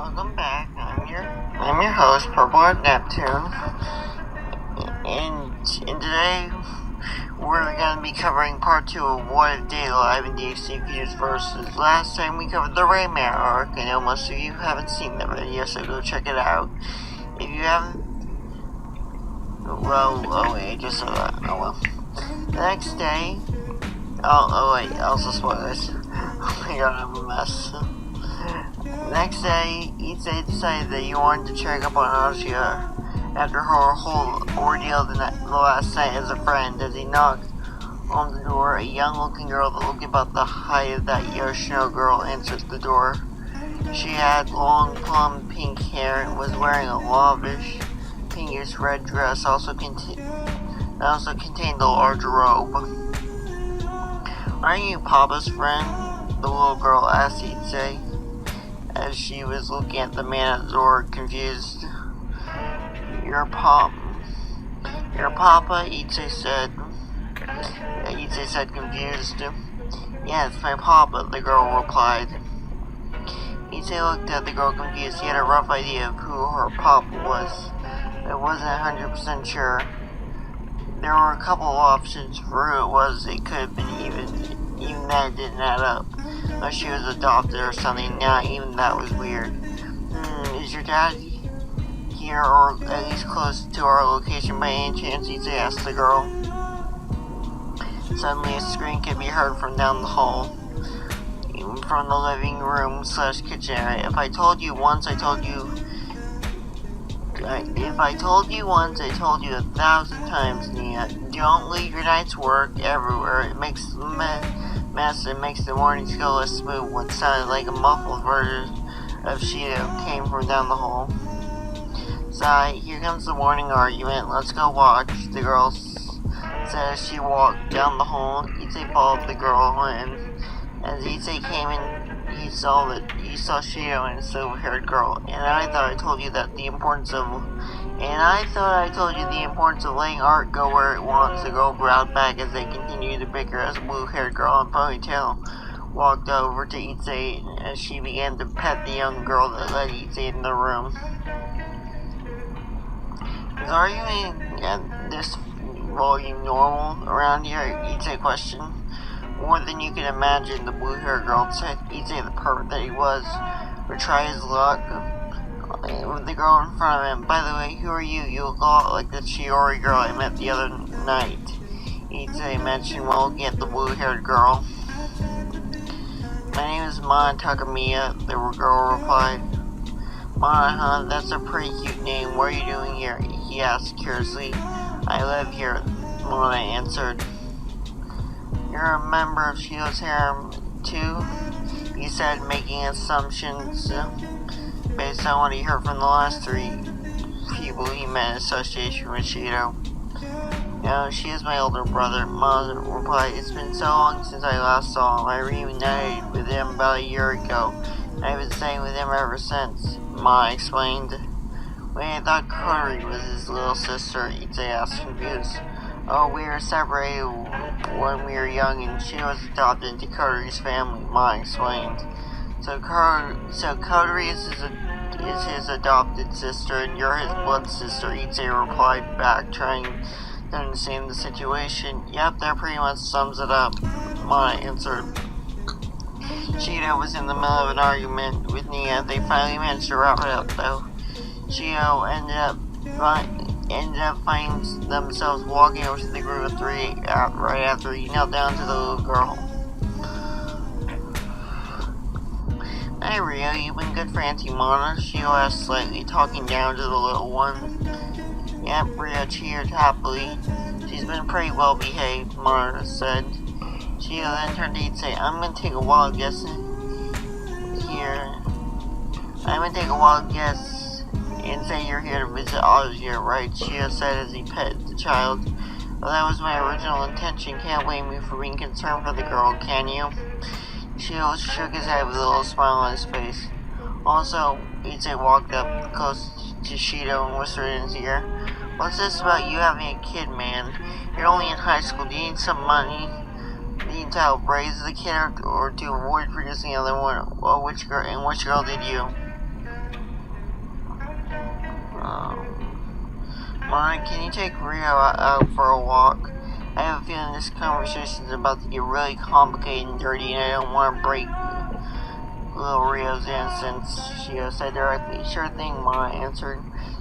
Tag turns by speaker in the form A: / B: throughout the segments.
A: Welcome back. I'm your host, Purple at Neptune, and today we're going to be covering part 2 of What If Day Live and DXC Fuse versus. Last time we covered the Rayman arc. I know most of you haven't seen that video, so go check it out. If you haven't, I just said that. Oh well. The next day, also spoilers. Oh my god, I'm a mess. The next day, Issei decided that he wanted to check up on Asia after her whole ordeal the last night as a friend. As he knocked on the door, a young-looking girl that looked about the height of that Yoshino girl answered the door. She had long, plum pink hair and was wearing a lavish, pinkish red dress, also contained a large robe. "Aren't you Papa's friend?" the little girl asked Issei, as she was looking at the man at the door, confused. Your Papa, Issei said, confused. "Yeah, it's my Papa," the girl replied. Issei looked at the girl confused. He had a rough idea of who her Papa was, but wasn't 100% sure. There were a couple of options for who it was. It could have been even that didn't add up. Unless she was adopted or something. Now even that was weird. Is your dad here, or at least close to our location by any chance?" Issei asked the girl. Suddenly a scream could be heard from down the hall, even from the living room / kitchen area. If I told you once, I told you 1,000 times, Nia. Don't leave your night's work everywhere. It makes the mess and makes the mornings go less smooth. What sounded like a muffled version of Shido came from down the hall. "Sigh, here comes the morning argument. Let's go watch," the girl said as she walked down the hall. Issei followed the girl, and as Issei came in, he saw Shido and a silver-haired girl. And I thought I told you the importance of letting art go where it wants." The girl growled back as they continued to bicker as a blue-haired girl in ponytail walked over to Issei as she began to pet the young girl that led Issei in the room. "Is arguing at this volume normal around here?" Issei questioned. "More than you can imagine," the blue-haired girl said. Issei, the pervert that he was, would try his luck with the girl in front of him. "By the way, who are you? You look a lot like the Chiori girl I met the other night," Issei mentioned while looking at the blue-haired girl. "My name is Mana Takamiya," the girl replied. "Mana, huh? That's a pretty cute name. What are you doing here?" he asked curiously. "I live here," Mana answered. "You're a member of Shido's harem, too?" he said, making assumptions based on what he heard from the last 3 people he met in association with Shido. "No, she is my older brother," Mana replied. "It's been so long since I last saw him. I reunited with him about a year ago, and I've been staying with him ever since," Mana explained. "Wait, I thought Kotori was his little sister," Issei asked, confused. "Oh, we were separated when we were young, and she was adopted into Kotori's family," Mana explained. So Kotori is his adopted sister, and you're his blood sister," Issei replied back, trying to understand the situation. "Yep, that pretty much sums it up," Mana answered. Shido was in the middle of an argument with Nia. They finally managed to wrap it up, though. Shido ended up finding themselves walking over to the group of 3 right after he knelt down to the little girl. "Hi, Rio, you've been good for Auntie Mana?" Shido asked slightly, talking down to the little one. "Yep," Rio cheered happily. "She's been pretty well behaved," Mana said. Shido then turned to Issei. I'm gonna take a wild guess and say you're here to visit Asia, right?" Shido said as he petted the child. "Well, that was my original intention. Can't blame me for being concerned for the girl, can you?" Shido shook his head with a little smile on his face. Also, Issei walked up close to Shido and whispered in his ear, "What's this about you having a kid, man? You're only in high school. Do you need some money? Do you need to help raise the kid or to avoid producing another one? Well, which girl did you?" Mom, can you take Rio out for a walk? I have a feeling this conversation is about to get really complicated and dirty, and I don't want to break little Rio's innocence, Shio said directly. Sure thing, Ma answered.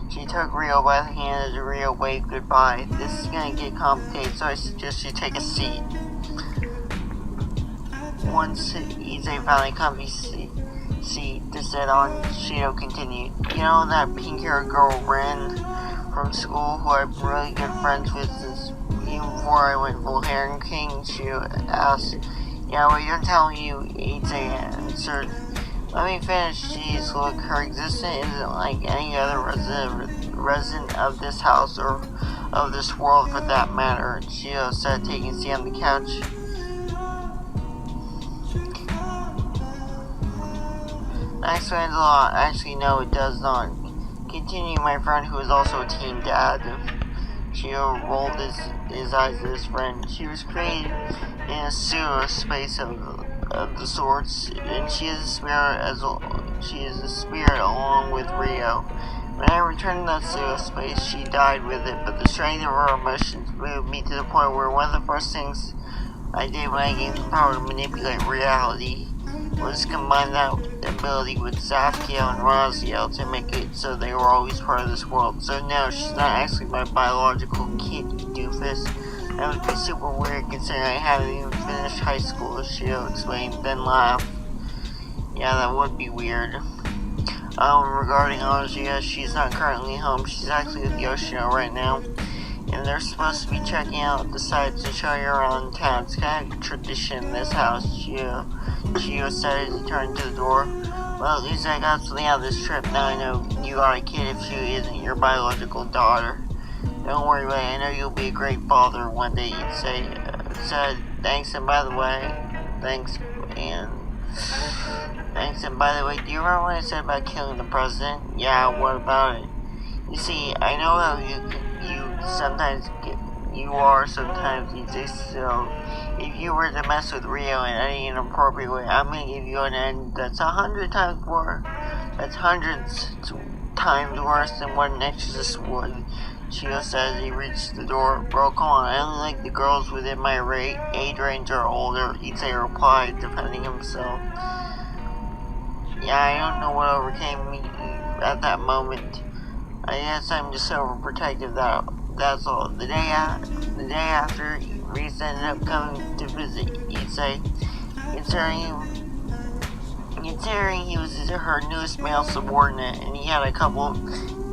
A: She took Rio by the hand as Rio waved goodbye. This is gonna get complicated, so I suggest you take a seat. Once Issei finally comfy seat to sit on, Shio continued. You know that pink-haired girl Ren from school who I've been really good friends with since even before I went full Heron King? Shio asked. Yeah, well, you're telling you, Issei answered. Let me finish. Jeez, look, her existence isn't like any other resident of this house or of this world for that matter, Shio said, taking a seat on the couch. That explains a lot. Actually, no, it does not. Continue, my friend, who is also a teen dad. Shio rolled his eyes at his friend. She was created in a pseudo space of the sorts, and she is a spirit along with Rio. When I returned to that pseudo space, she died with it, but the strength of her emotions moved me to the point where one of the first things I did when I gained the power to manipulate reality was combine that ability with Zafkiel and Raziel to make it so they were always part of this world. So no, she's not actually my biological kid, you doofus. That would be super weird considering I haven't even finished high school, Shio explained, then laughed. Yeah, that would be weird. Regarding Asia, she's not currently home. She's actually with Yoshino right now. And they're supposed to be checking out the sites to show you around town. It's kind of a tradition in this house, Shio said as he turned to the door. Well, at least I got something out of this trip. Now I know you are a kid if she isn't your biological daughter. Don't worry about it. I know you'll be a great father one day, Issei said. Thanks, and by the way, do you remember what I said about killing the president? Yeah, what about it? You see, I know how you are sometimes, Issei, so if you were to mess with Rio in any inappropriate way, I'm gonna give you an end that's 100 times worse. That's hundreds times worse than what an exorcist would. Shio said as he reached the door. Bro, come on, I only like the girls within my age range or older, Issei replied, defending himself. Yeah, I don't know what overcame me at that moment. I guess I'm just overprotective, that's all. The day after, Reese ended up coming to visit Issei, considering he was her newest male subordinate, and he had a couple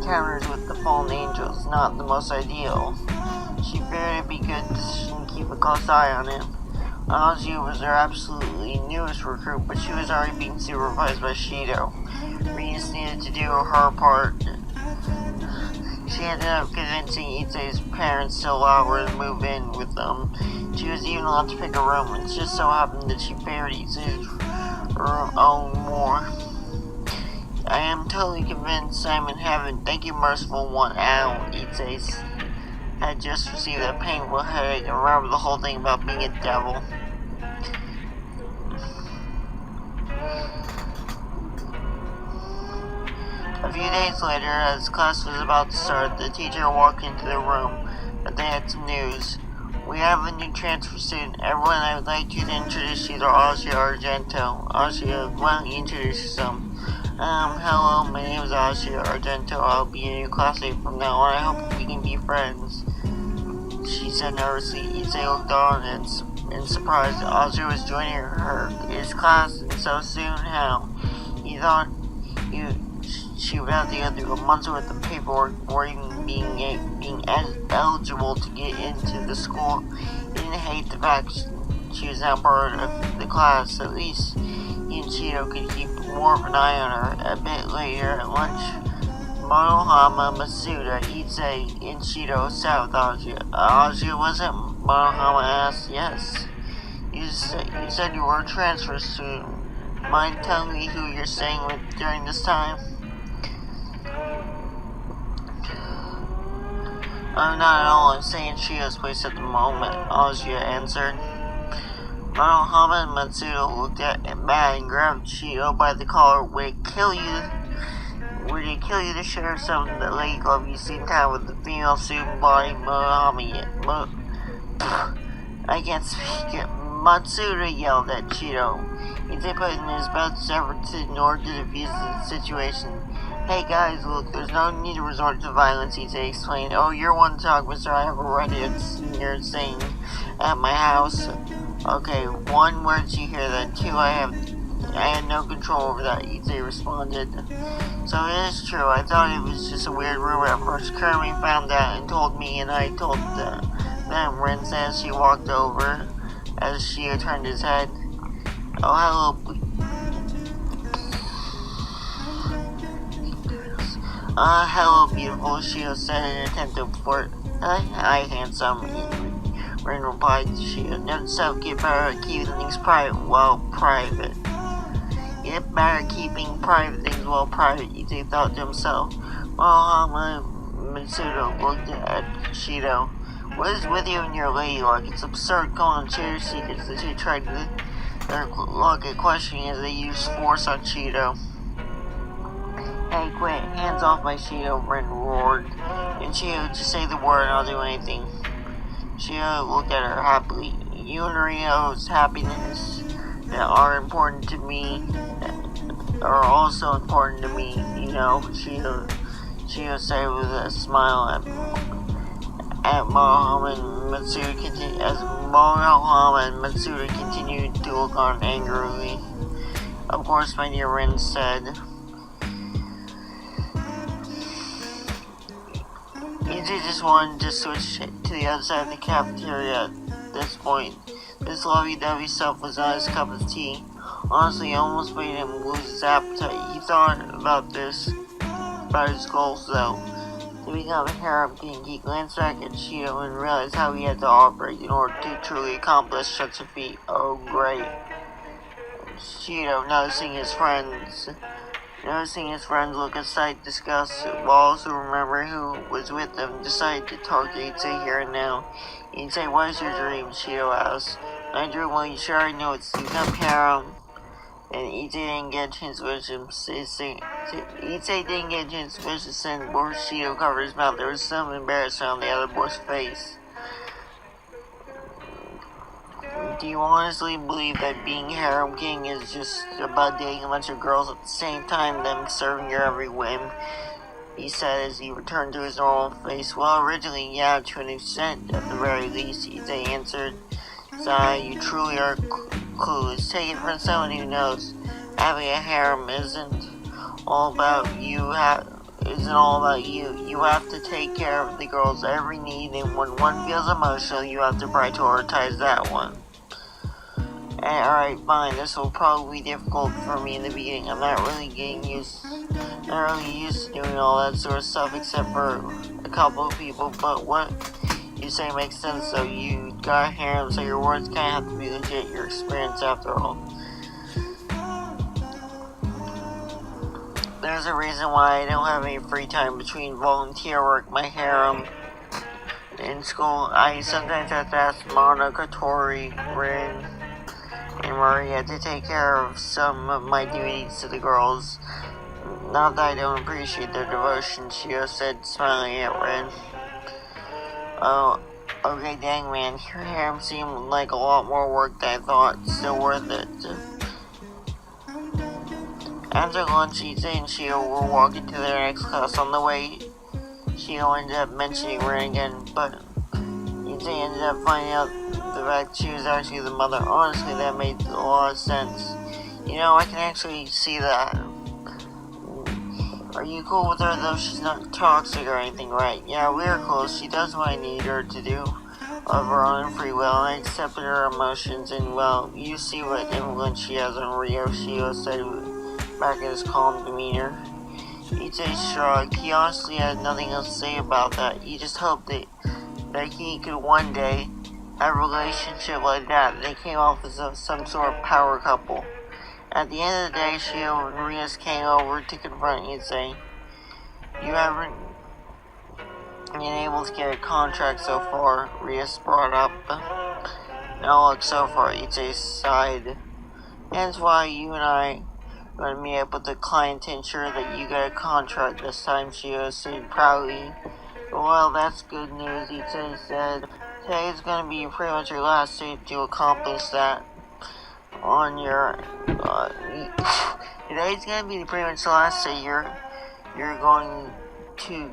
A: encounters with the fallen angels, not the most ideal. She figured it'd be good to keep a close eye on him. Asia was her absolutely newest recruit, but she was already being supervised by Shido. Reese needed to do her part. She ended up convincing Issei's parents to allow her to move in with them. She was even allowed to pick a room, and it just so happened that she favored Issei's room more. I am totally convinced I'm in heaven. Thank you, merciful one. Ow, Issei had just received a painful headache and remembered the whole thing about being a devil. A few days later, as class was about to start, the teacher walked into the room, but they had some news. We have a new transfer student. Everyone, I would like you to introduce you to Asia Argento. Asia, why don't you introduce yourself? Hello, my name is Asia Argento. I'll be your new classmate from now on. I hope we can be friends, she said nervously. Issei looked on in surprise. Asia was joining his class, and so soon. How? He thought she would have to go through a month's worth of paperwork before even being eligible to get into the school. He didn't hate the fact she was now part of the class. At least he and Shido could keep more of an eye on her. A bit later at lunch, Monohama, Masuda, Issei, and Shido sat with Asia. Asia wasn't? Monohama asked. Yes. You said you were a transfer student. Mind telling me who you're staying with during this time? I'm not at all. I'm staying in Shido's place at the moment, Asia answered. Monohama and Matsuda looked at Matt and grabbed Shido by the collar. Would it kill you Would it kill you to share some of the lady glove you seen time with the female suit body I can't speak it. Matsuda yelled at Cheeto. Ite put in his best effort to ignore to defuse the situation. Hey guys, look, there's no need to resort to violence, Ite explained. Oh, you're one to talk, mister. I have a redhead senior saying at my house. Okay, one, where did you hear that? Two, I had no control over that, Ite responded. So it is true, I thought it was just a weird rumor at first. Kermit found out and told me, and I told them, Rin said as she walked over, as she turned his head. Oh, hello, beautiful, Shio said in an attempt to flirt. Hi, handsome, Rin replied to Shio. Note self, get better at keeping things private. Get better at keeping private things private, Ite thought to himself. Well, Mitsudo looked at Shido. What is with you and your lady luck? It's absurd calling cheater secrets. The two tried to look at questioning as they used force on Shido. Hey, quit. Hands off my Shido, Rin roared. And Shido, just say the word and I'll do anything. Shido looked at her happily. You and Rio's happiness that are important to me are also important to me, you know, Shido said with a smile at Moham and Matsuda continued, as Moham and Matsuda continued to look on angrily. Of course, my dear Rin said. Ite just wanted to switch to the other side of the cafeteria at this point. This lovey-dovey stuff was not his cup of tea. Honestly, it almost made him lose his appetite. He thought about his goals though. To become a harem king, he glanced back at Shido and realized how he had to operate in order to truly accomplish such a feat. Oh, great. Shido, noticing his friends look aside, disgust, while also remember who was with them, decided to target Ite here and now. Ite, what is your dream? Shido asked. My dream, well, you sure already know it's to become harem. And Ite didn't get a chance to finish and before Shido covered his mouth. There was some embarrassment on the other boy's face. Do you honestly believe that being harem king is just about dating a bunch of girls at the same time, them serving your every whim? He said as he returned to his normal face. Well, originally, yeah, to an extent, at the very least, Ite answered. Zai, you truly are clueless. Take it from someone who knows. Having a harem isn't all about you. You have to take care of the girl's every need, and when one feels emotional, you have to prioritize that one. Alright, fine. This will probably be difficult for me in the beginning. I'm not really used to doing all that sort of stuff, except for a couple of people. But what you say makes sense, though. You got a harem, so your words kind of have to be legit. Your experience, after all. There's a reason why I don't have any free time between volunteer work, my harem, in school. I sometimes have to ask Monica, Tori, Rin, and Maria to take care of some of my duties to the girls. Not that I don't appreciate their devotion, Shio said, smiling at Rin. Oh, okay, dang man, your harem seemed like a lot more work than I thought. Still worth it. After lunch, Ite and Shio were walking to their next class. On the way, Shio ended up mentioning Rin again, but Ite ended up finding out the fact she was actually the mother. Honestly, that made a lot of sense. You know, I can actually see that. Are you cool with her, though? She's not toxic or anything, right? Yeah, we're close. She does what I need her to do of her own free will, and I accepted her emotions, and, well, you see what influence she has on Rio, Shio said back in his calm demeanor. Ite shrugged. He honestly had nothing else to say about that. He just hoped that he could one day have a relationship like that, and they came off as some sort of power couple. At the end of the day, Shio and Rias came over to confront Ite. You haven't been able to get a contract so far, Rias brought up. No luck so far, Ite sighed. Hence why you and I going to meet up with the client to ensure that you get a contract this time, Shio said proudly. Well, that's good news, Ita said. Today's going to be pretty much your last day to accomplish that. On your, today's going to be pretty much the last day you're going to,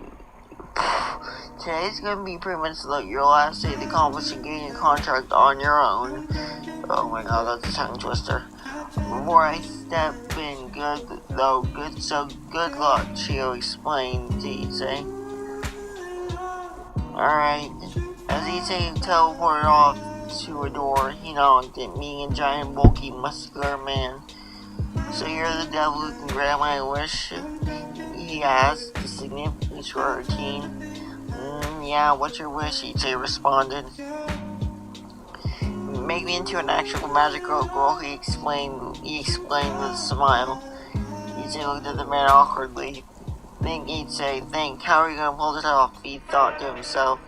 A: today's going to be pretty much your last day to accomplish getting a contract on your own. Oh my god, that's a tongue twister. Before I step in, good luck, Chio explained to Issei. Alright, as Issei teleported off to a door, he knocked it, meeting a giant, bulky, muscular man. So you're the devil who can grant my wish? He asked, a significantly short routine. Yeah, what's your wish? Issei responded. Make me into an actual magical girl, he explained with a smile. Issei looked at the man awkwardly. Think, think, how are you gonna pull this off? He thought to himself.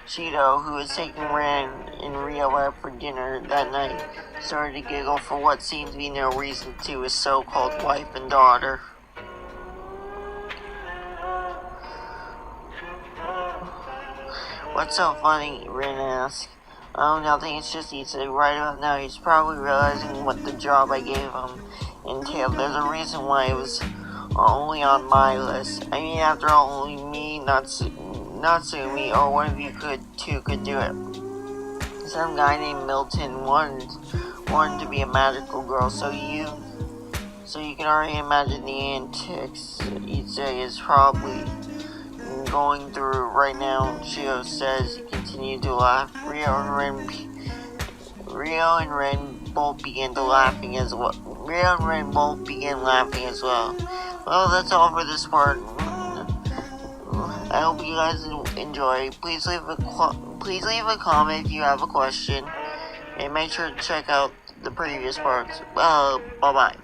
A: Shido, who was taking Ran and Rio out for dinner that night, started to giggle for what seemed to be no reason to his so-called wife and daughter. What's so funny? Ran asked. Oh, nothing, it's just Issei. Right about now, he's probably realizing what the job I gave him entailed. There's a reason why it was only on my list. I mean, after all, only me, Natsumi, or one of you could do it. Some guy named Milton wanted to be a magical girl, so you can already imagine the antics Issei is probably going through right now. Shio says. He continued to laugh. Rio and Ren both began laughing as well. Well, that's all for this part. I hope you guys enjoy. Please leave a comment if you have a question, and make sure to check out the previous parts. Bye bye.